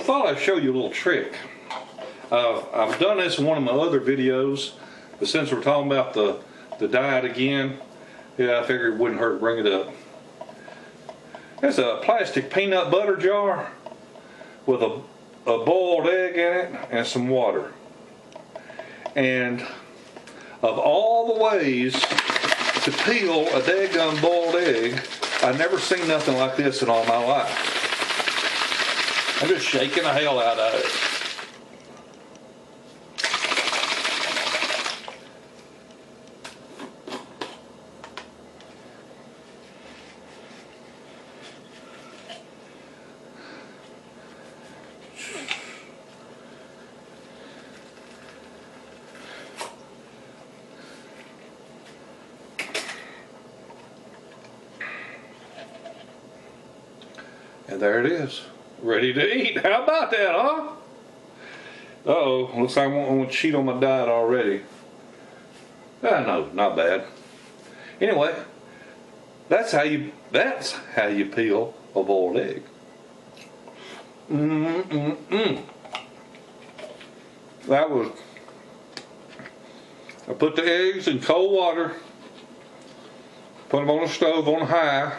thought I'd show you a little trick. I've done this in one of my other videos, but since we're talking about the diet again, yeah, I figured it wouldn't hurt to bring it up. There's a plastic peanut butter jar with a boiled egg in it and some water. And of all the ways to peel a daggum boiled egg, I've never seen nothing like this in all my life. I'm just shaking the hell out of it. And there it is, ready to eat. How about that, huh? Uh-oh, looks like I'm going to cheat on my diet already. No, not bad. Anyway, that's how you peel a boiled egg. That was, I put the eggs in cold water, put them on the stove on high,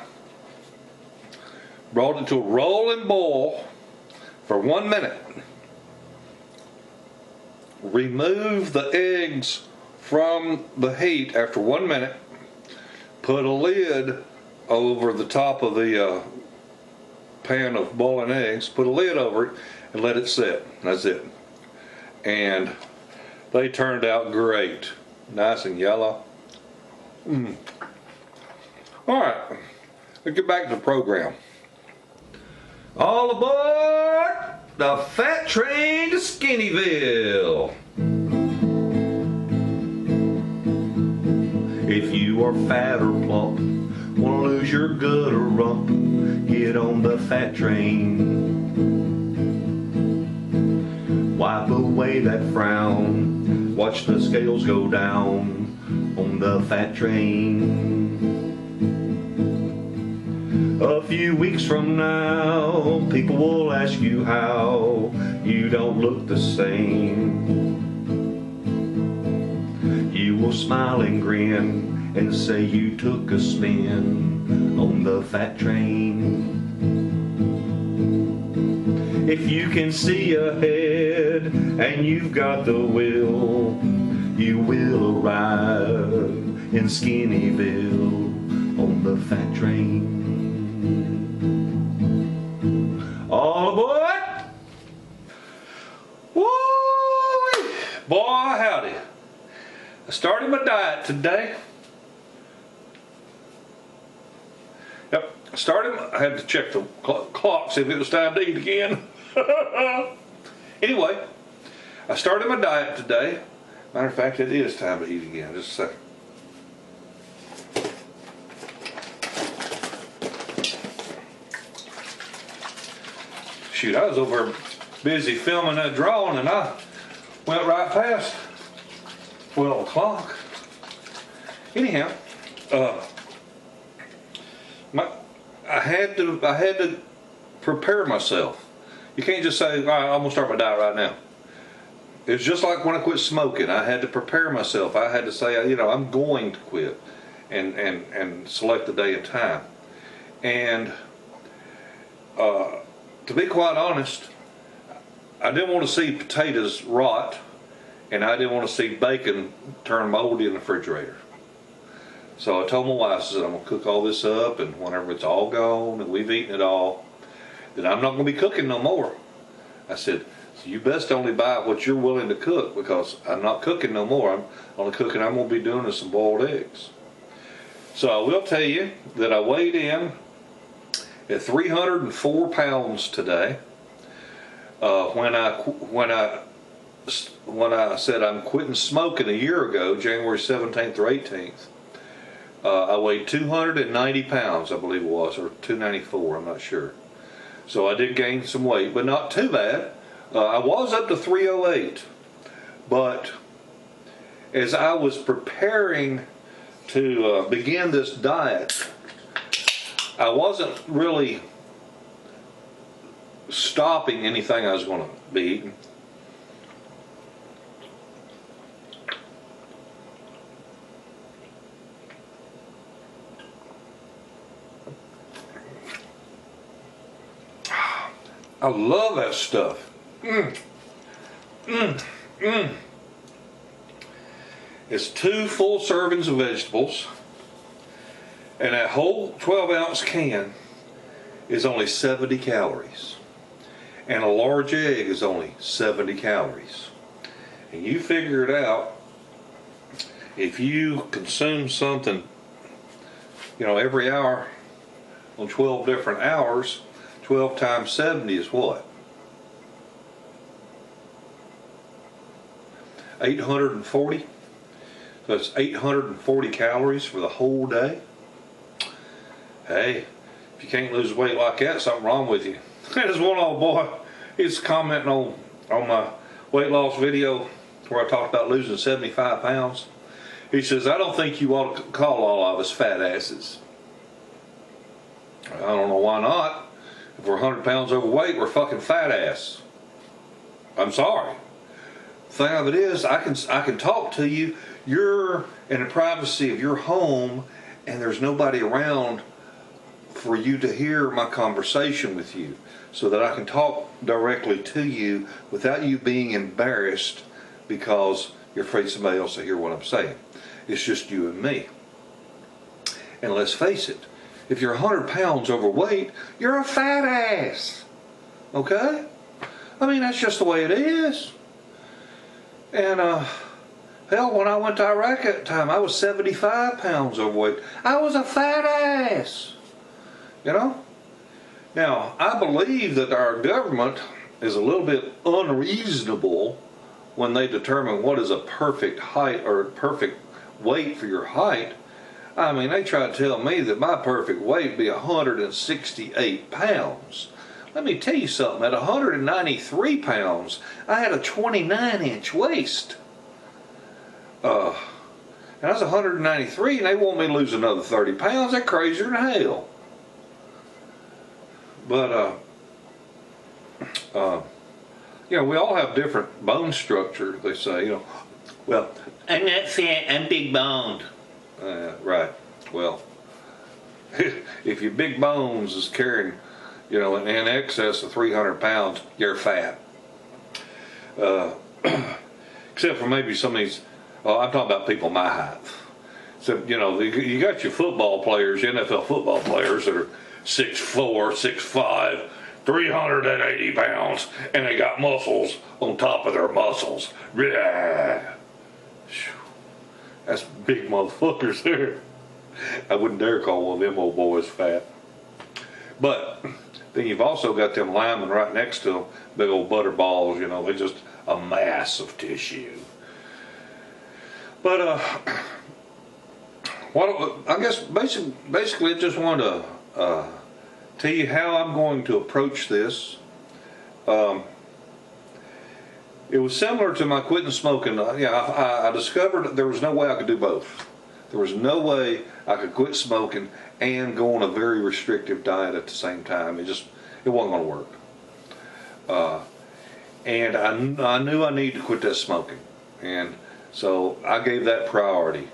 brought it to a rolling boil for 1 minute. Remove the eggs from the heat after 1 minute. Put a lid over the top of the pan of boiling eggs. Put a lid over it and let it sit. That's it. And they turned out great. Nice and yellow. Alright, let's get back to the program. All aboard the fat train to Skinnyville. If you are fat or plump, wanna lose your gut or rump, get on the fat train. Wipe away that frown, watch the scales go down on the fat train. A few weeks from now, people will ask you how you don't look the same. You will smile and grin and say you took a spin on the fat train. If you can see ahead and you've got the will, you will arrive in Skinnyville on the fat train. All aboard! Woo! Boy, howdy. I started my diet today. Yep, I had to check the clock, see if it was time to eat again. Anyway, I started my diet today. Matter of fact, it is time to eat again. Just a second. Shoot, I was over busy filming that drawing and I went right past 12 o'clock. Anyhow, I had to prepare myself. You can't just say, all right, I'm gonna start my diet right now. It's just like when I quit smoking. I had to prepare myself. I had to say, you know, I'm going to quit and select the day and time. And to be quite honest, I didn't want to see potatoes rot, and I didn't want to see bacon turn moldy in the refrigerator. So I told my wife, I said, I'm going to cook all this up, and whenever it's all gone and we've eaten it all, then I'm not going to be cooking no more. I said, so you best only buy what you're willing to cook, because I'm not cooking no more. I'm only cooking I'm going to be doing is some boiled eggs. So I will tell you that I weighed in at 304 pounds today. When I said I'm quitting smoking a year ago, January 17th or 18th, I weighed 290 pounds, I believe it was, or 294, I'm not sure. So I did gain some weight, but not too bad. I was up to 308, but as I was preparing to begin this diet, I wasn't really stopping anything I was going to be eating. I love that stuff. It's 2 full servings of vegetables, and that whole 12-ounce can is only 70 calories. And a large egg is only 70 calories. And you figure it out, if you consume something, every hour on 12 different hours, 12 times 70 is what? 840? So it's 840 calories for the whole day. Hey, if you can't lose weight like that, something wrong with you. There's one old boy, he's commenting on my weight loss video where I talked about losing 75 pounds. He says, I don't think you ought to call all of us fat asses. I don't know why not. If we're 100 pounds overweight, we're fucking fat ass. I'm sorry. The thing of it is, I can talk to you. You're in the privacy of your home, and there's nobody around for you to hear my conversation with you, so that I can talk directly to you without you being embarrassed because you're afraid somebody else will hear what I'm saying. It's just you and me. And let's face it, if you're 100 pounds overweight, you're a fat ass. Okay? I mean, that's just the way it is. And, hell, when I went to Iraq at the time, I was 75 pounds overweight. I was a fat ass. Now, I believe that our government is a little bit unreasonable when they determine what is a perfect height or perfect weight for your height. I mean, they try to tell me that my perfect weight would be 168 pounds. Let me tell you something, at 193 pounds, I had a 29-inch waist. And I was 193 and they want me to lose another 30 pounds. They're crazier than hell. But, we all have different bone structure, they say, Well, I'm not fat, I'm big boned. Right. Well, if your big bones is carrying, in excess of 300 pounds, you're fat. Except for maybe some of these, I'm talking about people my height. So, you got your football players, NFL football players that are 6'4", 6'5", 380 pounds, and they got muscles on top of their muscles. That's big motherfuckers there. I wouldn't dare call one of them old boys fat. But then you've also got them linemen right next to them, big old butter balls, they're just a mass of tissue. But I guess basically I just wanted to tell you how I'm going to approach this. It was similar to my quitting smoking. I discovered that there was no way I could do both. There was no way I could quit smoking and go on a very restrictive diet at the same time. It wasn't going to work. And I knew I needed to quit that smoking. And so I gave that priority.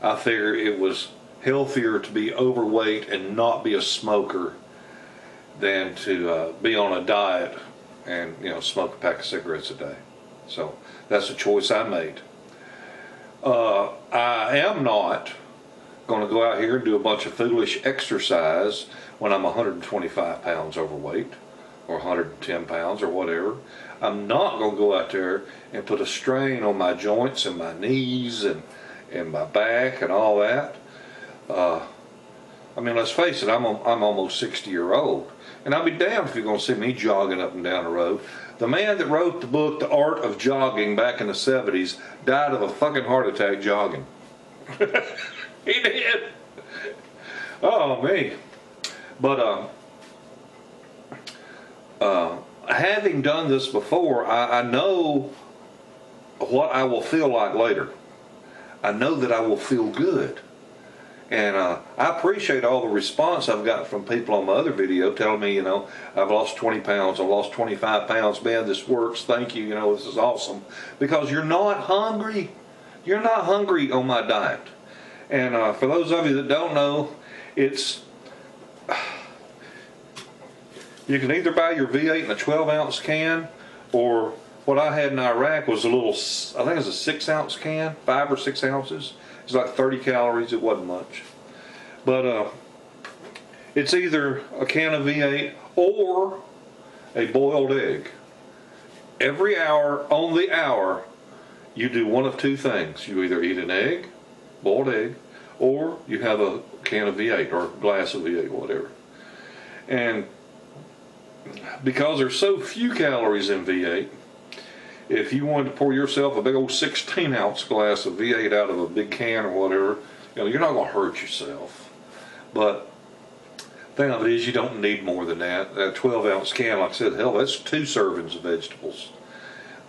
I figured it was healthier to be overweight and not be a smoker than to be on a diet and smoke a pack of cigarettes a day. So that's a choice I made. I am not going to go out here and do a bunch of foolish exercise when I'm 125 pounds overweight or 110 pounds or whatever. I'm not going to go out there and put a strain on my joints and my knees and my back and all that. I mean, let's face it, I'm almost 60-year-old. And I'll be damned if you're going to see me jogging up and down the road. The man that wrote the book, The Art of Jogging, back in the 70s, died of a fucking heart attack jogging. He did. Oh, me. But, having done this before, I know what I will feel like later. I know that I will feel good. And I appreciate all the response I've gotten from people on my other video telling me, I've lost 20 pounds, I've lost 25 pounds, man, this works, thank you, this is awesome. Because you're not hungry. You're not hungry on my diet. And for those of you that don't know, you can either buy your V8 in a 12-ounce can, or what I had in Iraq was a little, I think it was a 6-ounce can, 5 or 6 ounces. It's like 30 calories, it wasn't much. But it's either a can of V8 or a boiled egg. Every hour, on the hour, you do one of two things. You either eat an egg, boiled egg, or you have a can of V8 or a glass of V8, whatever. And because there's so few calories in V8, if you wanted to pour yourself a big old 16-ounce glass of V8 out of a big can or whatever, you're not going to hurt yourself. But the thing of it is, you don't need more than that. That 12-ounce can, like I said, hell, that's 2 servings of vegetables.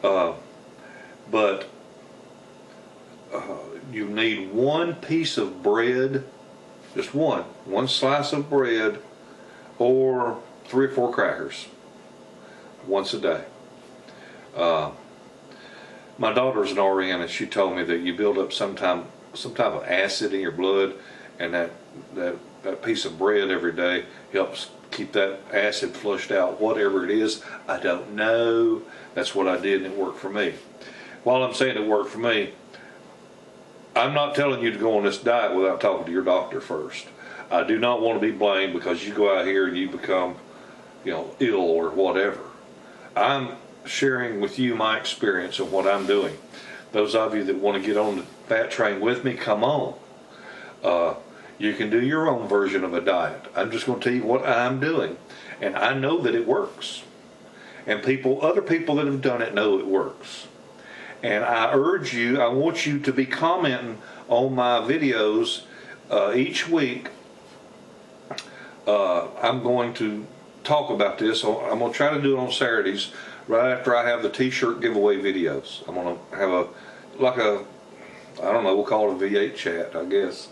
But you need one piece of bread, just one slice of bread, or 3 or 4 crackers once a day. My daughter's an RN, and she told me that you build up some type of acid in your blood, and that piece of bread every day helps keep that acid flushed out. Whatever it is, I don't know. That's what I did, and it worked for me. While I'm saying it worked for me, I'm not telling you to go on this diet without talking to your doctor first. I do not want to be blamed because you go out here and you become, ill or whatever. I'm sharing with you my experience of what I'm doing. Those of you that want to get on the fat train with me, come on. You can do your own version of a diet. I'm just going to tell you what I'm doing, and I know that it works. And other people that have done it know it works. And I urge you, I want you to be commenting on my videos each week. I'm going to talk about this. I'm going to try to do it on Saturdays, right after I have the t-shirt giveaway videos. I'm going to have I don't know, we'll call it a V8 chat, I guess.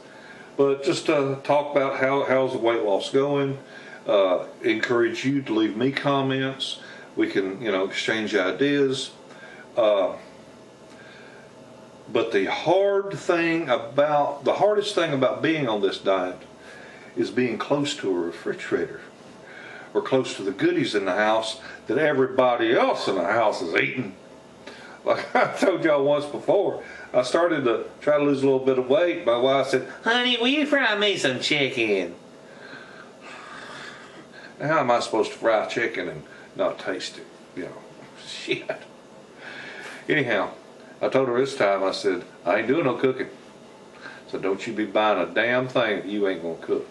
But just talk about how's the weight loss going. Encourage you to leave me comments. We can, exchange ideas. But the hardest thing about being on this diet is being close to a refrigerator, or close to the goodies in the house that everybody else in the house is eating. Like I told y'all once before, I started to try to lose a little bit of weight. My wife said, "Honey, will you fry me some chicken?" Now, how am I supposed to fry chicken and not taste it? Shit. Anyhow, I told her this time, I said, I ain't doing no cooking. So don't you be buying a damn thing that you ain't gonna cook.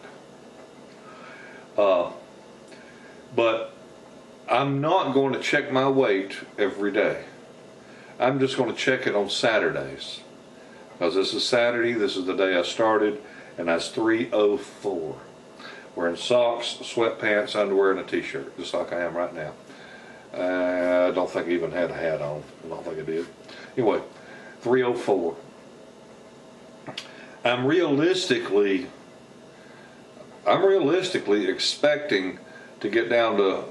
But I'm not going to check my weight every day. I'm just going to check it on Saturdays. Because this is Saturday, this is the day I started, and that's 3:04. Wearing socks, sweatpants, underwear, and a t-shirt, just like I am right now. I don't think I even had a hat on. I don't think I did. Anyway, 3:04. I'm realistically expecting to get down to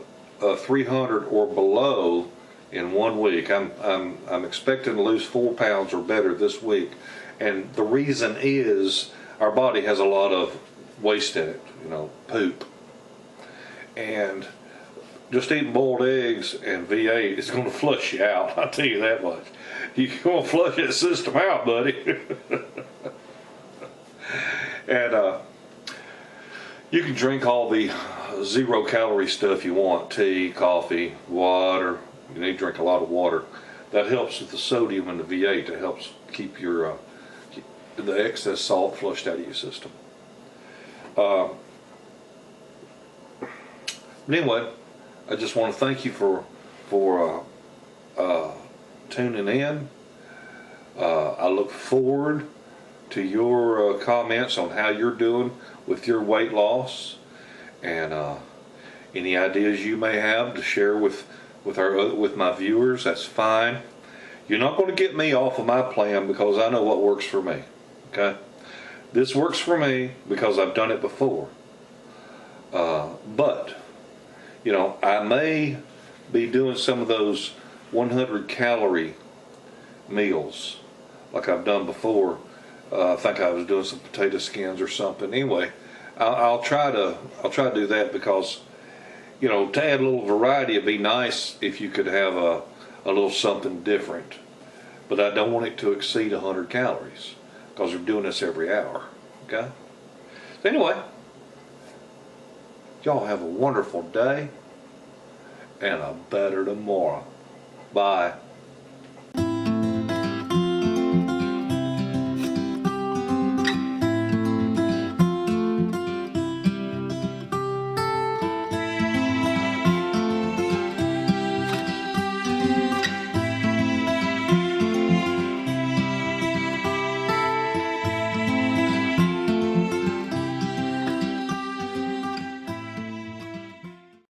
300 or below in 1 week. I'm expecting to lose 4 pounds or better this week, and the reason is our body has a lot of waste in it, poop, and just eating boiled eggs and V8 is going to flush you out. I'll tell you that much. You're going to flush that system out, buddy. And you can drink all the 0-calorie stuff you want: tea, coffee, water. You need to drink a lot of water. That helps with the sodium in the V8. It helps keep the excess salt flushed out of your system. But anyway, I just want to thank you for tuning in. I look forward to your comments on how you're doing with your weight loss, and any ideas you may have to share with my viewers. That's fine. You're not going to get me off of my plan because I know what works for me. Okay, This works for me because I've done it before. But, you know, I may be doing some of those 100 calorie meals like I've done before. I think I was doing some potato skins or something. Anyway, I'll try to do that because, you know, to add a little variety, it'd be nice if you could have a little something different. But I don't want it to exceed 100 calories because we're doing this every hour. Okay? So anyway, y'all have a wonderful day and a better tomorrow. Bye.